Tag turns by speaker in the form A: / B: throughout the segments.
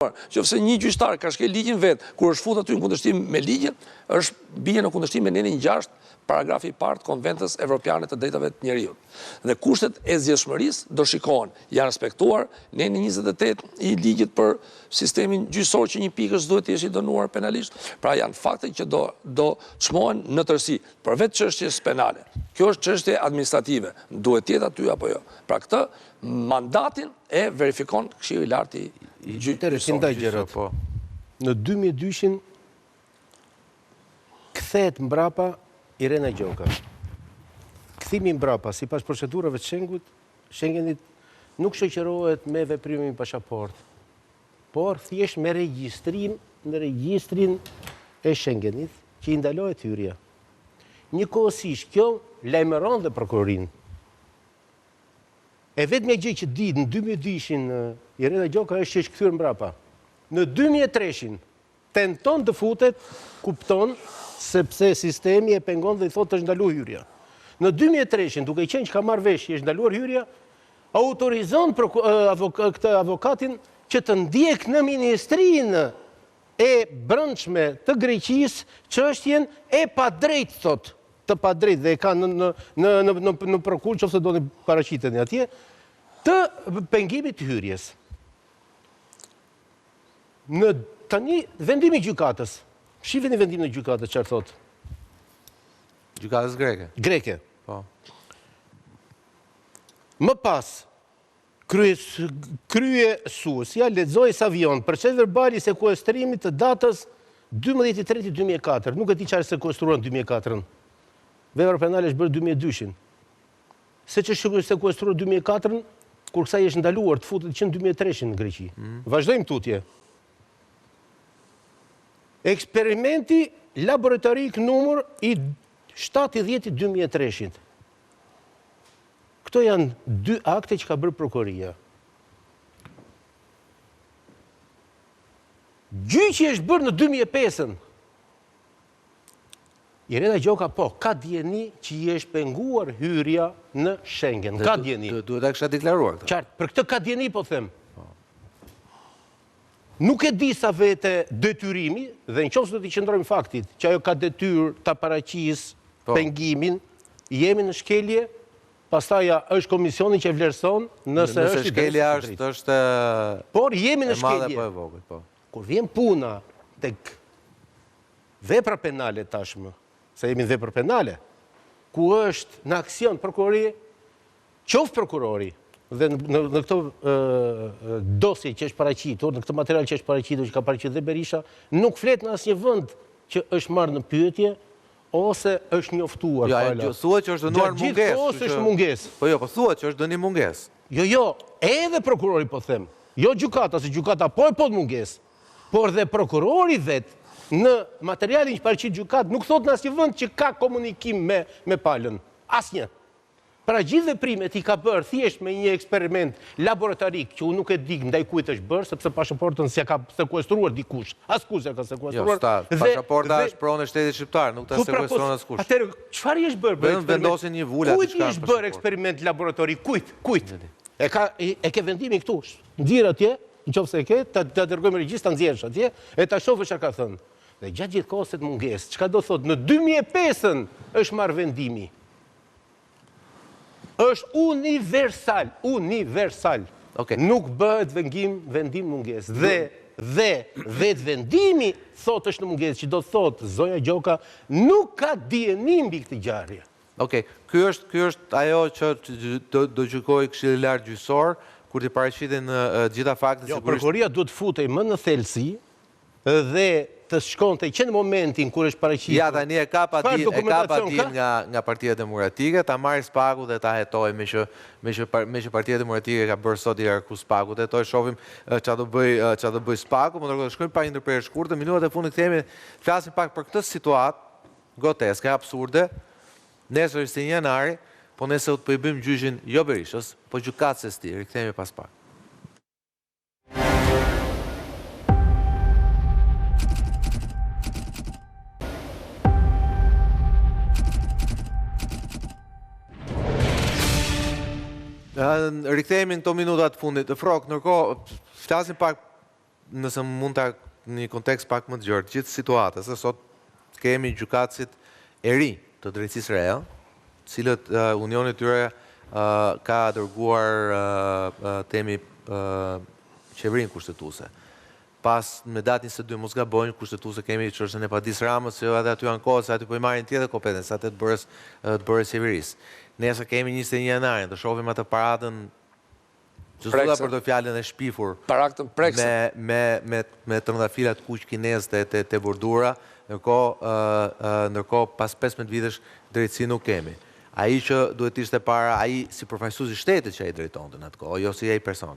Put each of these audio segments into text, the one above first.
A: Qofse një gjyqtar ka shkel ligjin vetë, kur është fut aty në kundërshtim me ligjin, është bie në kundërshtim me nenin 6, paragrafi i parë të Konventës Evropiane të Drejtave të Njerëzit. Dhe kushtet e zgjedhshmërisë do shikohen, janë respektuar neni 28 i ligjit për sistemin gjyqësor që një pikësh duhet të jesh i dënuar penalisht. Pra janë fakte që do çmohen në tërësi, përveç çështjes penale. Kjo është çështje administrative, duhet të jetë aty apo jo. Pra këtë mandatin e verifikon Këshilli i Lartë i
B: gjyqësor. Në 2002 kthehet mbrapa Irena Gjoka. Kthimi mbrapa, sipas procedurave të Schengenit, nuk shoqërohet me veprimin pasaportë, por thjesht me regjistrim në regjistrin e Schengenit që i ndalohet hyrja. Njëkohësisht kjo lajmëron dhe prokurorin. E vetmja gjë që di në 2002 Irena Gjoka është që është kthyer mbrapa. Në 2003 tenton të futet, kupton sepse sistemi e pengon dhe i thotë është ndaluar hyrja. Në 2003, duke qenë që ka marrë vesh që është ndaluar hyrja, autorizon këtë avokatin që të ndjek në Ministrinë e Brendshme të Greqisë çështjen e padrejtë, thotë, të padrejtë, dhe e ka në prokuror, nëse doni paraqiteni atje, të pengimit të hyrjes. Në tani vendimi i gjykatës. Shifeni vendimin e gjykatës çfarë thotë.
C: Gjykatës greke.
B: Greke.
C: Po.
B: Më pas, kryesuesja lexoi Savion proces verbal i sekuestrimit të datës 12/3/2004. Nuk e di çfarë sekuestruan 2004-ën. Vepra penale është bërë 2002-shin. Se që sekuestruar 2004-ën, kur kësaj është ndaluar të futet që në 2003-shin në Greqi. Vazhdojmë tutje. Eksperimenti laboratorik numër i 7/10/2003. Këto janë 2 akte që ka bërë prokuroria. Gjyqi është bërë në 2005-ën. Irena Gjoka ka dieni që i është penguar hyrja në Schengen. Ka dieni.
C: Duhet ta kisha deklaruar këtë.
B: Qartë, për këtë ka dieni po them. Nuk e di sa vete detyrimi, dhe në qoftë do t'i qëndrojmë faktit, që ajo ka detyrë ta paraqisë pengimin, jemi në shkelje, pastaj është komisioni që vlerëson nëse është
C: shkelja është
B: por jemi në shkelje.
C: Po e vogël, po.
B: Kur vjen puna tek vepra penale tashmë, se jemi në vepra penale, ku është në aksion prokurori, qoftë prokurori, dhe në këto dosje që është paraqitur, në këtë material që është paraqitur, që ka paraqitur dhe Berisha, nuk flet në asnjë vend që është marrë në pyetje ose është njoftuar.
C: Jo, thuhet që është dënuar mungesë.
B: Gjithkohës është mungesë.
C: Po jo, po thuhet që është dënim mungesë.
B: Jo, edhe prokurori po them. Jo gjykata, se gjykata po të mungesë, por dhe prokurori vet në materialin që paraqit gjykat nuk thot në asnjë vend që ka komunikim me palën. Asnjë. Pra gjithë veprimet i ka bërë thjesht me një eksperiment laboratorik që unë nuk e di ndaj kujt është bërë, sepse pasaportën s'ja ka sekuestruar dikush. Askush s'ja ka sekuestruar.
C: Jo, pasaporta është pronë e shtetit shqiptar, nuk ta sekuestron askush.
B: Atëherë, çfarë është bërë?
C: Vetëm vendosin një vulë aty.
B: Kujt është bërë eksperiment laboratorik? Kujt? E ke vendimin këtu. Nxjerr atje, nëse e ke, ta dërgojmë regjistr, ta nxjerrësh atje, e ta shohësh çfarë ka thënë. Dhe gjatë gjithë kohës të mungesë, çka do thotë, në 2005-ën është marrë vendimi. Është universal. Nuk bëhet vendim mungesë. Dhe vetë vendimi thotë është në mungesë, që do thotë zonja Gjoka nuk ka dieni mbi këtë ngjarje.
C: Okej, ky është ajo që do gjykojë Këshilli i Lartë gjyqësor kur të paraqiten gjitha faktet.
B: Jo, prokuroria duhet futej më në thelsi dhe të shkonte që në momentin kur është paraqitur.
C: Ja, tani e ka padin nga Partia Demokratike, ta marrë spaku dhe ta hetoj me që Partia Demokratike ka bërë sot i arku spaku. Të hetoj, shofim që do bëj spaku, më nërko të shkojmë pa një ndërprerje shkurtë, minutat e fundit themi, flasim pak për këtë situatë groteske, absurde, nesër ishte 1 janari, po nesër të pëjbim gjyqin jo Berishës, po gjykatës së tij, rikthehemi pas pak. Rikthehemi në këto minutat fundit. Frok, nërkohë, flasim pak nëse mund të një kontekst pak më të gjerë, gjithë situatës, se sot kemi gjykatësit e ri të drejtësisë reja, cilët unioni tyre ka dërguar temi qeverinë kushtetuese. Pas me datë 22 mos gabojnë kushtetuese kemi çështën e Padis Ramës, se edhe aty ankohet se aty po i marrin tjetër kompetencë, atë të bërës qeverisë. Nesër kemi 21 janarin, të shohim atë paradën Gjëzulla për të fjallën e shpifur me trëndafilat kuq kinez të bordura, nërko pas 15 vitesh drejtësi nuk kemi. Aji që duhet ishte para, aji si përfaqësues i shtetit që ai drejtonte në atë kohë, jo si ai person,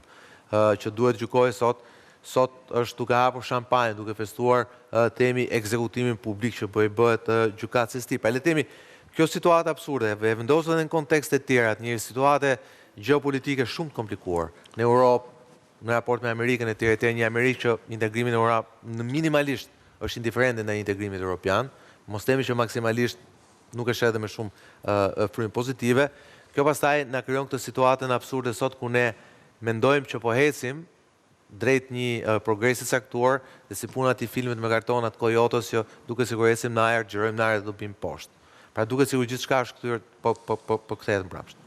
C: që duhet gjykojë sot është duke hapur shampanjë, duke festuar temi ekzekutimin publik që bëhet gjykatës së tij. Pra le temi, kjo situatë absurde, e vendosur edhe në kontekste të tjera, një situatë gjeopolitike shumë të komplikuar. Në Europë, në raport me Amerikën e tjere, një Amerikë që integrimin e Europë minimalisht është indiferente ndaj integrimit europian, mos themi që maksimalisht nuk është edhe me shumë frymë pozitive. Kjo pastaj na krijon këtë situatën absurde sot ku ne mendojmë që po ecim drejt një progresi caktuar dhe si puna të filmit me kartonat Koyotos që duke sikur ecim në ajër, xhirojmë në ajër dhe do bim poshtë. Pra duke sikur gjithçka është kthyer po kthehet mbrapsht.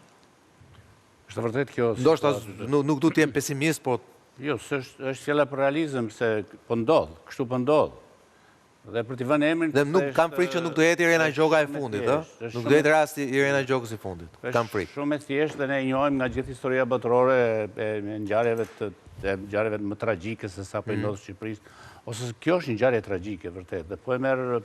B: Është vërtet kjo...
C: Ndoshta nuk du t'jem pesimist, po...
B: Jo, është fjala për realizëm, se po ndodh, kështu po ndodh. Dhe për t'i vënë emrin...
C: Dhe nuk kam frikë që nuk do jetë Irena Gjoka e fundit, nuk do jetë rasti Irena Gjokës i fundit. Kam frikë.
B: Shumë e thjeshtë dhe ne njohim nga gjithë historia botërore e ngjarjeve më tragjike se sa po i ndodh në Shqipëri, ose kjo është një ngjarje tragjike vërtet. Dhe po e merr